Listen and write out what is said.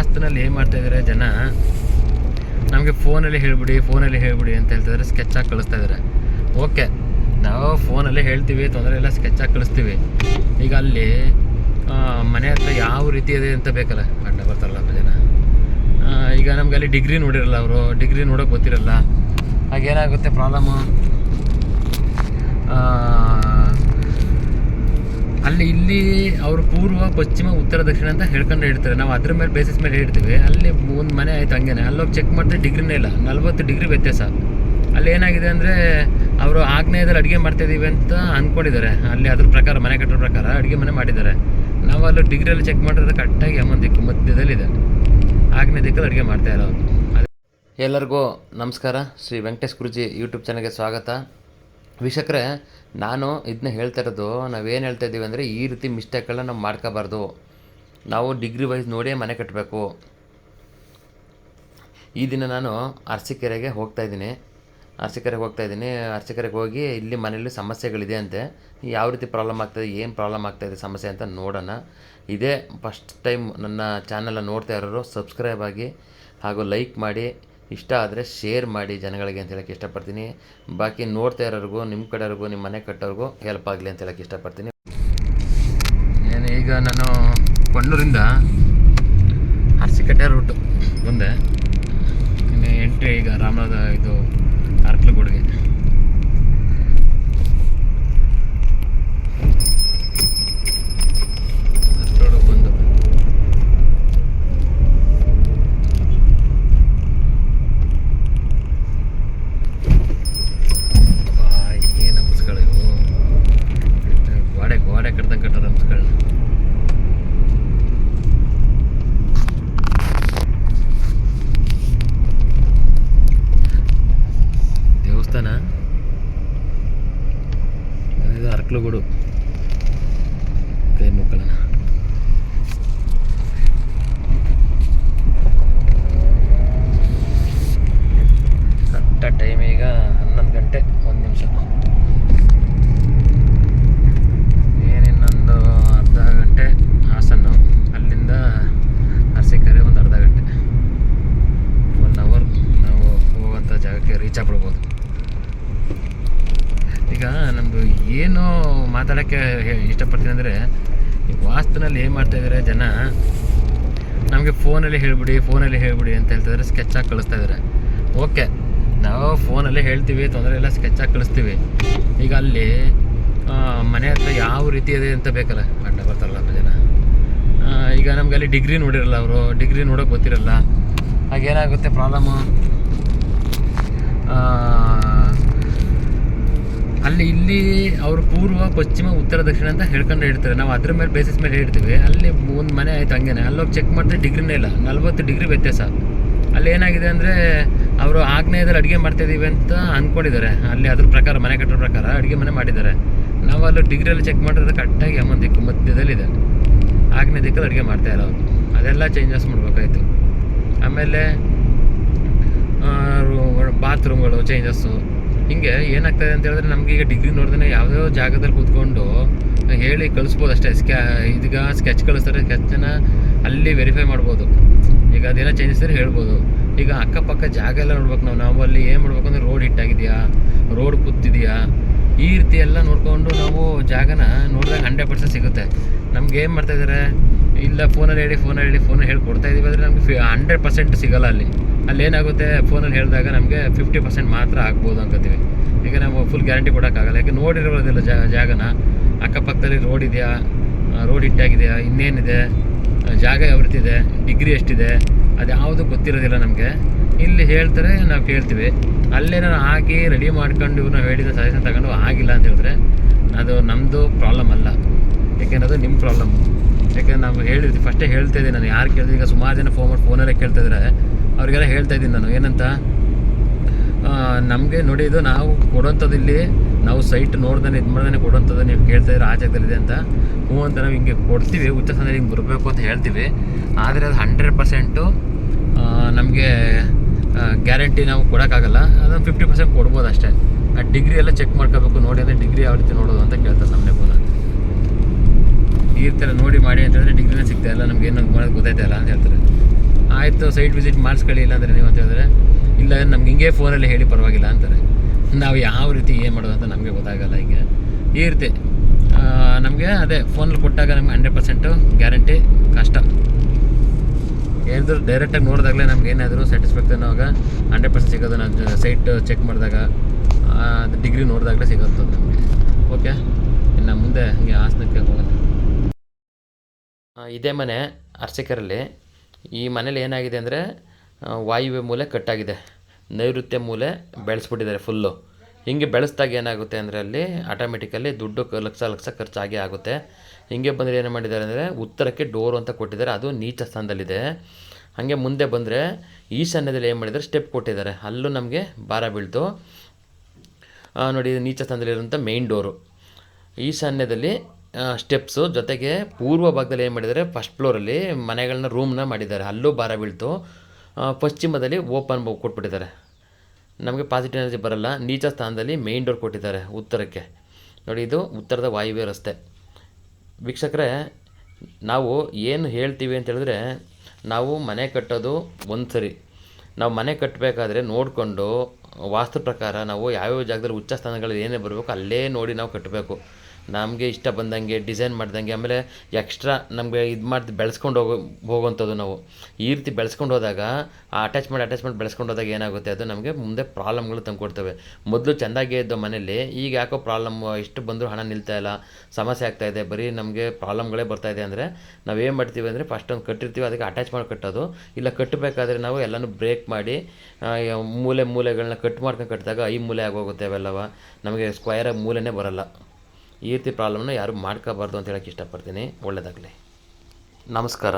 ವಾಸ್ತುನಲ್ಲಿ ಏನು ಮಾಡ್ತಾಯಿದ್ದಾರೆ ಜನ, ನಮಗೆ ಫೋನಲ್ಲಿ ಹೇಳ್ಬಿಡಿ ಅಂತ ಹೇಳ್ತಿದ್ದಾರೆ, ಸ್ಕೆಚ್ಚಾಗಿ ಕಳಿಸ್ತಾ ಇದ್ದಾರೆ. ಓಕೆ, ನಾವು ಫೋನಲ್ಲೇ ಹೇಳ್ತೀವಿ, ತೊಂದರೆ ಇಲ್ಲ, ಸ್ಕೆಚ್ಚಾಗಿ ಕಳಿಸ್ತೀವಿ. ಈಗ ಅಲ್ಲಿ ಮನೆ ಹತ್ರ ಯಾವ ರೀತಿ ಇದೆ ಅಂತ ಬೇಕಲ್ಲ, ಅಡ್ಡ ಬರ್ತಾರಲ್ಲ ಜನ. ಈಗ ನಮ್ಗೆ ಅಲ್ಲಿ ಡಿಗ್ರಿ ನೋಡಿರಲ್ಲ, ಅವರು ಡಿಗ್ರಿ ನೋಡೋಕೆ ಗೊತ್ತಿರಲ್ಲ. ಹಾಗೇನಾಗುತ್ತೆ ಪ್ರಾಬ್ಲಮ್ಮು, ಇಲ್ಲಿ ಅವರು ಪೂರ್ವ, ಪಶ್ಚಿಮ, ಉತ್ತರ, ದಕ್ಷಿಣ ಅಂತ ಹೇಳ್ಕೊಂಡು ಹೇಳ್ತಾರೆ. ನಾವು ಅದ್ರ ಮೇಲೆ ಬೇಸಿಸ್ ಮೇಲೆ ಹೇಳ್ತೀವಿ. ಅಲ್ಲಿ ಒಂದು ಮನೆ ಆಯ್ತು ಹಂಗೇನೆ, ಅಲ್ಲೋಗಿ ಚೆಕ್ ಮಾಡಿದ್ರೆ ಡಿಗ್ರಿನೇ ಇಲ್ಲ, 40 ಡಿಗ್ರಿ ವ್ಯತ್ಯಾಸ. ಅಲ್ಲಿ ಏನಾಗಿದೆ ಅಂದರೆ, ಅವರು ಆಗ್ನೇಯದಲ್ಲಿ ಅಡುಗೆ ಮಾಡ್ತಾಯಿದ್ದೀವಿ ಅಂತ ಅಂದ್ಕೊಂಡಿದ್ದಾರೆ. ಅಲ್ಲಿ ಅದ್ರ ಪ್ರಕಾರ, ಮನೆ ಕಟ್ಟೋ ಪ್ರಕಾರ ಅಡುಗೆ ಮನೆ ಮಾಡಿದ್ದಾರೆ. ನಾವು ಅಲ್ಲಿ ಡಿಗ್ರಿಯಲ್ಲಿ ಚೆಕ್ ಮಾಡಿದ್ರೆ ಕರೆಕ್ಟಾಗಿ ಯಮನ್ ದಿಕ್ಕು ಮಧ್ಯದಲ್ಲಿದೆ, ಆಗ್ನೇಯ ದಿಕ್ಕಲ್ಲಿ ಅಡುಗೆ ಮಾಡ್ತಾ ಇರೋದು. ಎಲ್ಲರಿಗೂ ನಮಸ್ಕಾರ. ಶ್ರೀ ವೆಂಕಟೇಶ್ ಗುರುಜಿ ಯೂಟ್ಯೂಬ್ ಚಾನಲ್ಗೆ ಸ್ವಾಗತ. ವೀಕ್ಷಕರೇ, ನಾನು ಇದನ್ನ ಹೇಳ್ತಾ ಇರೋದು, ನಾವೇನು ಹೇಳ್ತಾ ಇದ್ದೀವಿ ಅಂದರೆ, ಈ ರೀತಿ ಮಿಸ್ಟೇಕ್ಗಳನ್ನ ನಾವು ಮಾಡ್ಕೋಬಾರ್ದು. ನಾವು ಡಿಗ್ರಿ ವೈಸ್ ನೋಡಿ ಮನೆ ಕಟ್ಟಬೇಕು. ಈ ದಿನ ನಾನು ಅರಸೀಕೆರೆಗೆ ಹೋಗ್ತಾಯಿದ್ದೀನಿ. ಅರಸೀಕೆರೆಗೆ ಹೋಗಿ ಇಲ್ಲಿ ಮನೆಯಲ್ಲಿ ಸಮಸ್ಯೆಗಳಿದೆ ಅಂತೆ. ಯಾವ ರೀತಿ ಪ್ರಾಬ್ಲಮ್ ಆಗ್ತಾಯಿದೆ, ಏನು ಪ್ರಾಬ್ಲಮ್ ಆಗ್ತಾಯಿದೆ ಸಮಸ್ಯೆ ಅಂತ ನೋಡೋಣ. ಇದೇ ಫಸ್ಟ್ ಟೈಮ್ ನನ್ನ ಚಾನಲ್ ನೋಡ್ತಾ ಇರೋರು ಸಬ್ಸ್ಕ್ರೈಬ್ ಆಗಿ ಹಾಗೂ ಲೈಕ್ ಮಾಡಿ, ಇಷ್ಟ ಆದರೆ ಶೇರ್ ಮಾಡಿ ಜನಗಳಿಗೆ ಅಂತ ಹೇಳೋಕ್ಕೆ ಇಷ್ಟಪಡ್ತೀನಿ. ಬಾಕಿ ನೋಡ್ತಾ ಇರೋರಿಗೂ, ನಿಮ್ಮ ಕಡೆಯವ್ರಿಗೂ, ನಿಮ್ಮ ಮನೆ ಕಟ್ಟೋರಿಗೂ ಹೆಲ್ಪ್ ಆಗಲಿ ಅಂತ ಹೇಳೋಕ್ಕೆ ಇಷ್ಟಪಡ್ತೀನಿ. ಈಗ ನಾನು ಕೊಣ್ಣೂರಿಂದ ಅರಸೀಕೆರೆ ರೂಟು ಮುಂದೆ ಇನ್ನು ಎಂಟ್ರಿ. ಈಗ ರಾಮನಾಥ ಇದು ಅರ್ಕಲಗೂಡಿಗೆ ಬಂದು ಏನು ಹಂಸಗಳು ಇವು, ಗೋಡೆ ಕಟ್ದಂಗೆ ಕಟ್ಟೋರು ಹಂಸಗಳನ್ನ. ದೇವಸ್ಥಾನ ಇದು ಅರ್ಕಲಗೂಡು, ಕೈ ಮುಕ್ಕಳನ. ಕರೆಕ್ಟಾಗಿ ಟೈಮ್ ಈಗ 11 ಗಂಟೆ 1 ನಿಮಿಷ. ಏನಿನ್ನೊಂದು ಅರ್ಧ ಗಂಟೆ ಹಾಸನ್ನು, ಅಲ್ಲಿಂದ ಅರಸೀಕೆರೆ ಒಂದು ಅರ್ಧ ಗಂಟೆ, 1 ಅವರ್ ನಾವು ಹೋಗುವಂಥ ಜಾಗಕ್ಕೆ ರೀಚ್ ಆಗ್ಬಿಡ್ಬೋದು. ಈಗ ನಮ್ಮದು ಏನು ಮಾತಾಡೋಕ್ಕೆ ಇಷ್ಟಪಡ್ತೀನಿ ಅಂದರೆ, ಈಗ ವಾಸ್ತುನಲ್ಲಿ ಏನು ಮಾಡ್ತಾಯಿದ್ದಾರೆ ಜನ, ನಮಗೆ ಫೋನಲ್ಲಿ ಹೇಳ್ಬಿಡಿ ಅಂತ ಹೇಳ್ತಿದ್ದಾರೆ, ಸ್ಕೆಚ್ಚಾಗಿ ಕಳಿಸ್ತಾ ಇದ್ದಾರೆ. ಓಕೆ, ನಾವು ಫೋನಲ್ಲೇ ಹೇಳ್ತೀವಿ, ತೊಂದರೆ ಇಲ್ಲ, ಸ್ಕೆಚ್ಚಾಗಿ ಕಳಿಸ್ತೀವಿ. ಈಗ ಅಲ್ಲಿ ಮನೆ ಹತ್ರ ಯಾವ ರೀತಿ ಇದೆ ಅಂತ ಬೇಕಲ್ಲ, ಅಡ್ಡ ಬರ್ತಾರಲ್ಲ ಜನ. ಈಗ ನಮ್ಗೆ ಅಲ್ಲಿ ಡಿಗ್ರಿ ನೋಡಿರಲ್ಲ, ಅವರು ಡಿಗ್ರಿ ನೋಡೋಕೆ ಗೊತ್ತಿರಲ್ಲ. ಹಾಗೇನಾಗುತ್ತೆ ಪ್ರಾಬ್ಲಮ್ಮು, ಇಲ್ಲಿ ಅವರು ಪೂರ್ವ, ಪಶ್ಚಿಮ, ಉತ್ತರ, ದಕ್ಷಿಣ ಅಂತ ಹೇಳ್ಕೊಂಡು ಹೇಳ್ತಾರೆ. ನಾವು ಅದ್ರ ಮೇಲೆ ಬೇಸಿಸ್ ಮೇಲೆ ಹೇಳ್ತೀವಿ. ಅಲ್ಲಿ ಒಂದು ಮನೆ ಆಯ್ತು ಹಂಗೇನೆ, ಅಲ್ಲೋಗಿ ಚೆಕ್ ಮಾಡಿದ್ರೆ ಡಿಗ್ರಿನೇ ಇಲ್ಲ, 40 ಡಿಗ್ರಿ ವ್ಯತ್ಯಾಸ. ಅಲ್ಲಿ ಏನಾಗಿದೆ ಅಂದರೆ, ಅವರು ಆಗ್ನೇಯದಲ್ಲಿ ಅಡುಗೆ ಮಾಡ್ತಾಯಿದ್ದೀವಿ ಅಂತ ಅಂದ್ಕೊಂಡಿದ್ದಾರೆ. ಅಲ್ಲಿ ಅದ್ರ ಪ್ರಕಾರ, ಮನೆ ಕಟ್ಟೋ ಪ್ರಕಾರ ಅಡುಗೆ ಮನೆ ಮಾಡಿದ್ದಾರೆ. ನಾವು ಅಲ್ಲಿ ಡಿಗ್ರಿಯಲ್ಲಿ ಚೆಕ್ ಮಾಡಿದ್ರೆ ಕರೆಕ್ಟಾಗಿ ಯಮನ್ ದಿಕ್ಕು ಮಧ್ಯದಲ್ಲಿದೆ, ಆಗ್ನೇಯ ದಿಕ್ಕಲ್ಲಿ ಅಡುಗೆ ಮಾಡ್ತಾ ಇರೋದು. ಅದೆಲ್ಲ ಚೇಂಜಸ್ ಮಾಡಬೇಕಾಯ್ತು. ಆಮೇಲೆ ಬಾತ್ರೂಮ್ಗಳು ಚೇಂಜಸ್ಸು. ಹಿಂಗೆ ಏನಾಗ್ತಾಯಿದೆ ಅಂತ ಹೇಳಿದ್ರೆ, ನಮ್ಗೆ ಈಗ ಡಿಗ್ರಿ ನೋಡಿದ್ರೆ ಯಾವುದೋ ಜಾಗದಲ್ಲಿ ಕೂತ್ಕೊಂಡು ಹೇಳಿ ಕಳಿಸ್ಬೋದು ಅಷ್ಟೇ. ಇದೀಗ ಸ್ಕೆಚ್ ಕಳಿಸ್ತಾರೆ, ಸ್ಕೆಚ್ಚನ್ನ ಅಲ್ಲಿ ವೆರಿಫೈ ಮಾಡ್ಬೋದು. ಈಗ ಅದೇನೋ ಚೇಂಜಸ್ ಇದ್ರೆ ಹೇಳ್ಬೋದು. ಈಗ ಅಕ್ಕಪಕ್ಕ ಜಾಗ ಎಲ್ಲ ನೋಡ್ಬೇಕು. ನಾವು ಅಲ್ಲಿ ಏನು ಮಾಡ್ಬೇಕು ಅಂದರೆ, ರೋಡ್ ಹಿಟ್ಟಾಗಿದೆಯಾ, ರೋಡ್ ಕೂತಿದೆಯಾ, ಈ ರೀತಿ ಎಲ್ಲ ನೋಡಿಕೊಂಡು ನಾವು ಜಾಗನ ನೋಡಿದಾಗ 100% ಸಿಗುತ್ತೆ. ನಮ್ಗೆ ಏನು ಮಾಡ್ತಾಯಿದ್ದಾರೆ, ಇಲ್ಲ ಫೋನಲ್ಲಿ ಹೇಳಿ ಕೊಡ್ತಾಯಿದ್ದೀವಿ ಅಂದರೆ ನಮಗೆ 100% ಸಿಗೋಲ್ಲ. ಅಲ್ಲಿ ಏನಾಗುತ್ತೆ, ಫೋನಲ್ಲಿ ಹೇಳಿದಾಗ ನಮಗೆ 50% ಮಾತ್ರ ಆಗ್ಬೋದು ಅನ್ಕೋತೀವಿ. ಈಗ ನಾವು ಫುಲ್ ಗ್ಯಾರಂಟಿ ಕೊಡೋಕ್ಕಾಗಲ್ಲ. ಯಾಕೆ ನೋಡಿರೋದಿಲ್ಲ ಜಾಗನ. ಅಕ್ಕಪಕ್ಕದಲ್ಲಿ ರೋಡ್ ಇದೆಯಾ, ರೋಡ್ ಹಿಟ್ಟಾಗಿದೆಯಾ, ಇನ್ನೇನಿದೆ, ಜಾಗ ಯಾವ ರೀತಿ ಇದೆ, ಡಿಗ್ರಿ ಎಷ್ಟಿದೆ, ಅದು ಯಾವುದು ಗೊತ್ತಿರೋದಿಲ್ಲ ನಮಗೆ. ಇಲ್ಲಿ ಹೇಳ್ತಾರೆ, ನಾವು ಕೇಳ್ತೀವಿ. ಅಲ್ಲೇ ನಾನು ಆಗಿ ರೆಡಿ ಮಾಡ್ಕೊಂಡು ಇವ್ರು ಹೇಳಿದ ಸಜೆಷನ್ ತಗೊಂಡು ಆಗಿಲ್ಲ ಅಂತ ಹೇಳಿದ್ರೆ ಅದು ನಮ್ಮದು ಪ್ರಾಬ್ಲಮ್ ಅಲ್ಲ. ಯಾಕೆಂದ್ರೆ ಅದು ನಿಮ್ಮ ಪ್ರಾಬ್ಲಮ್ಮು. ಯಾಕೆಂದ್ರೆ ನಾವು ಹೇಳಿರ್ತೀವಿ, ಫಸ್ಟೇ ಹೇಳ್ತಾಯಿದ್ದೀನಿ ನಾನು. ಯಾರು ಕೇಳಿದ್ರೆ, ಈಗ ಸುಮಾರು ಜನ ಫೋನಲ್ಲೇ ಕೇಳ್ತಾಯಿದ್ರೆ ಅವ್ರಿಗೆಲ್ಲ ಹೇಳ್ತಾಯಿದ್ದೀನಿ ನಾನು ಏನಂತ, ನಮಗೆ ನೋಡಿ, ಇದು ನಾವು ಕೊಡೋಂಥದ್ದು, ಇಲ್ಲಿ ನಾವು ಸೈಟ್ ನೋಡ್ದೇ ಇದು ಮಾಡ್ದೇ ಕೊಡೋಂಥದ್ದು ನೀವು ಕೇಳ್ತಾಯಿದ್ರೆ ಆ ಜಾಗದಲ್ಲಿದೆ ಅಂತ. ಹ್ಞೂ ಅಂತ ನಾವು ಹಿಂಗೆ ಕೊಡ್ತೀವಿ, ಉಚಿತ ಸಂದರೆ ಹಿಂಗೆ ಬರಬೇಕು ಅಂತ ಹೇಳ್ತೀವಿ. ಆದರೆ ಅದು 100% ನಮಗೆ ಗ್ಯಾರಂಟಿ ನಾವು ಕೊಡೋಕ್ಕಾಗಲ್ಲ. ಅದನ್ನು 50% ಕೊಡ್ಬೋದು ಅಷ್ಟೇ. ಆ ಡಿಗ್ರಿ ಎಲ್ಲ ಚೆಕ್ ಮಾಡ್ಕೋಬೇಕು. ನೋಡಿ ಅಂದರೆ ಡಿಗ್ರಿ ಯಾವ ರೀತಿ ನೋಡೋದು ಅಂತ ಕೇಳ್ತಾರೆ ನಮ್ಮನೆ ಫೋನಲ್ಲಿ. ಈ ಥರ ನೋಡಿ ಮಾಡಿ ಅಂತಂದರೆ ಡಿಗ್ರಿನೇ ಸಿಗ್ತಾಯಿಲ್ಲ, ನಮ್ಗೆ ಏನು ಮಾಡೋದು ಗೊತ್ತಾಯ್ತಾ ಇಲ್ಲ ಅಂತ ಹೇಳ್ತಾರೆ. ಆಯಿತು ಸೈಟ್ ವಿಸಿಟ್ ಮಾಡಿಸ್ಕೊಳ್ಳಿ ಇಲ್ಲ ಅಂದರೆ ನೀವು ಅಂತ ಹೇಳಿದ್ರೆ ಇಲ್ಲ ನಮ್ಗೆ ಹಿಂಗೆ ಫೋನಲ್ಲಿ ಹೇಳಿ ಪರವಾಗಿಲ್ಲ ಅಂತಾರೆ. ನಾವು ಯಾವ ರೀತಿ ಏನು ಮಾಡೋದು ಅಂತ ನಮಗೆ ಗೊತ್ತಾಗಲ್ಲ. ಹಿಂಗೆ ಈ ರೀತಿ ನಮಗೆ ಅದೇ ಫೋನಲ್ಲಿ ಕೊಟ್ಟಾಗ ನಮ್ಗೆ 100% ಗ್ಯಾರಂಟಿ ಕಷ್ಟ. ಏನಾದರೂ ಡೈರೆಕ್ಟಾಗಿ ನೋಡಿದಾಗಲೇ ನಮ್ಗೆ ಏನಾದರೂ ಸ್ಯಾಟಿಸ್ಫ್ಯಾಕ್ಷನ್ ಆವಾಗ 100% ಸಿಗೋದು. ನಾನು ಸೈಟ್ ಚೆಕ್ ಮಾಡಿದಾಗ ಅದು ಡಿಗ್ರಿ ನೋಡಿದಾಗಲೇ ಸಿಗೋಂಥದ್ದು ನಮಗೆ. ಓಕೆ, ಇನ್ನು ಮುಂದೆ ಹಂಗೆ ಹಾಸನಕ್ಕೆ ಹೋಗೋಣ. ಇದೇ ಮನೆ ಅರಸೀಕೆರೆಯಲ್ಲಿ. ಈ ಮನೇಲಿ ಏನಾಗಿದೆ ಅಂದರೆ ವಾಯುವ್ಯ ಮೂಲೆ ಕಟ್ಟಾಗಿದೆ, ನೈಋತ್ಯ ಮೂಲೆ ಬೆಳೆಸ್ಬಿಟ್ಟಿದ್ದಾರೆ ಫುಲ್ಲು. ಹಿಂಗೆ ಬೆಳೆಸ್ದಾಗ ಏನಾಗುತ್ತೆ ಅಂದರೆ ಅಲ್ಲಿ ಆಟೋಮೆಟಿಕಲಿ ದುಡ್ಡು ಲಕ್ಷ ಖರ್ಚಾಗಿ ಆಗುತ್ತೆ. ಹಿಂಗೆ ಬಂದರೆ ಏನು ಮಾಡಿದ್ದಾರೆ ಅಂದರೆ ಉತ್ತರಕ್ಕೆ ಡೋರು ಅಂತ ಕೊಟ್ಟಿದ್ದಾರೆ, ಅದು ನೀಚ ಸ್ಥಾನದಲ್ಲಿದೆ. ಹಾಗೆ ಮುಂದೆ ಬಂದರೆ ಈಶಾನ್ಯದಲ್ಲಿ ಏನು ಮಾಡಿದ್ದಾರೆ ಸ್ಟೆಪ್ ಕೊಟ್ಟಿದ್ದಾರೆ, ಅಲ್ಲೂ ನಮಗೆ ಭಾರ ಬೀಳ್ತು ನೋಡಿ. ನೀಚ ಸ್ಥಾನದಲ್ಲಿರುವಂಥ ಮೇಯ್ನ್ ಡೋರು, ಈಶಾನ್ಯದಲ್ಲಿ ಸ್ಟೆಪ್ಸು, ಜೊತೆಗೆ ಪೂರ್ವ ಭಾಗದಲ್ಲಿ ಏನು ಮಾಡಿದ್ದಾರೆ ಫಸ್ಟ್ ಫ್ಲೋರಲ್ಲಿ ಮನೆಗಳನ್ನ ರೂಮ್ನ ಮಾಡಿದ್ದಾರೆ, ಅಲ್ಲೂ ಭಾರ ಬೀಳ್ತು. ಪಶ್ಚಿಮದಲ್ಲಿ ಓಪನ್ ಕೊಟ್ಬಿಟ್ಟಿದ್ದಾರೆ, ನಮಗೆ ಪಾಸಿಟಿವ್ ಎನರ್ಜಿ ಬರಲ್ಲ. ನೀಚ ಸ್ಥಾನದಲ್ಲಿ ಮೇಯ್ನ್ ಡೋರ್ ಕೊಟ್ಟಿದ್ದಾರೆ ಉತ್ತರಕ್ಕೆ ನೋಡಿ. ಇದು ಉತ್ತರದ ವಾಯುವ್ಯ ರಸ್ತೆ. ವೀಕ್ಷಕರೇ, ನಾವು ಏನು ಹೇಳ್ತೀವಿ ಅಂತ ಹೇಳಿದ್ರೆ, ನಾವು ಮನೆ ಕಟ್ಟೋದು ಒಂದು ಸರಿ, ನಾವು ಮನೆ ಕಟ್ಟಬೇಕಾದ್ರೆ ನೋಡಿಕೊಂಡು ವಾಸ್ತು ಪ್ರಕಾರ ನಾವು ಯಾವ್ಯಾವ ಜಾಗದಲ್ಲಿ ಉಚ್ಚ ಸ್ಥಾನಗಳಲ್ಲಿ ಏನೇ ಬರಬೇಕು ಅಲ್ಲೇ ನೋಡಿ ನಾವು ಕಟ್ಟಬೇಕು. ನಮಗೆ ಇಷ್ಟ ಬಂದಂಗೆ ಡಿಸೈನ್ ಮಾಡ್ದಂಗೆ, ಆಮೇಲೆ ಎಕ್ಸ್ಟ್ರಾ ನಮಗೆ ಇದು ಮಾಡಿ ಬೆಳೆಸ್ಕೊಂಡು ಹೋಗೋವಂಥದ್ದು. ನಾವು ಈ ರೀತಿ ಬೆಳೆಸ್ಕೊಂಡು ಹೋದಾಗ ಆ ಅಟ್ಯಾಚ್ಮೆಂಟ್ ಬೆಳೆಸ್ಕೊಂಡು ಹೋದಾಗ ಏನಾಗುತ್ತೆ, ಅದು ನಮಗೆ ಮುಂದೆ ಪ್ರಾಬ್ಲಮ್ಗಳು ತಂದುಕೊಡ್ತವೆ. ಮೊದಲು ಚೆಂದಾಗೇ ಇದ್ದೋ ಮನೇಲಿ ಈಗ ಯಾಕೋ ಪ್ರಾಬ್ಲಮ್, ಎಷ್ಟು ಬಂದರೂ ಹಣ ನಿಲ್ತಾ ಇಲ್ಲ, ಸಮಸ್ಯೆ ಆಗ್ತಾಯಿದೆ, ಬರೀ ನಮಗೆ ಪ್ರಾಬ್ಲಮ್ಗಳೇ ಬರ್ತಾಯಿದೆ. ಅಂದರೆ ನಾವೇನು ಮಾಡ್ತೀವಿ ಅಂದರೆ ಫಸ್ಟ್ ಒಂದು ಕಟ್ಟಿರ್ತೀವಿ, ಅದಕ್ಕೆ ಅಟ್ಯಾಚ್ ಮಾಡಿ ಕಟ್ಟೋದು. ಇಲ್ಲ ಕಟ್ಟಬೇಕಾದ್ರೆ ನಾವು ಎಲ್ಲನೂ ಬ್ರೇಕ್ ಮಾಡಿ ಮೂಲೆಗಳನ್ನ ಕಟ್ ಮಾಡ್ಕೊಂಡು ಕಟ್ಟಿದಾಗ ಐ ಮೂಲೆ ಆಗೋಗುತ್ತೆ. ಅವೆಲ್ಲವ ನಮಗೆ ಸ್ಕ್ವಯರಾಗಿ ಮೂಲೆನೇ ಬರೋಲ್ಲ. ಈ ರೀತಿ ಪ್ರಾಬ್ಲಮ್ನ ಯಾರು ಮಾಡ್ಕೋಬಾರ್ದು ಅಂತ ಹೇಳೋಕ್ಕೆ ಇಷ್ಟಪಡ್ತೀನಿ. ಒಳ್ಳೆಯದಾಗಲಿ, ನಮಸ್ಕಾರ.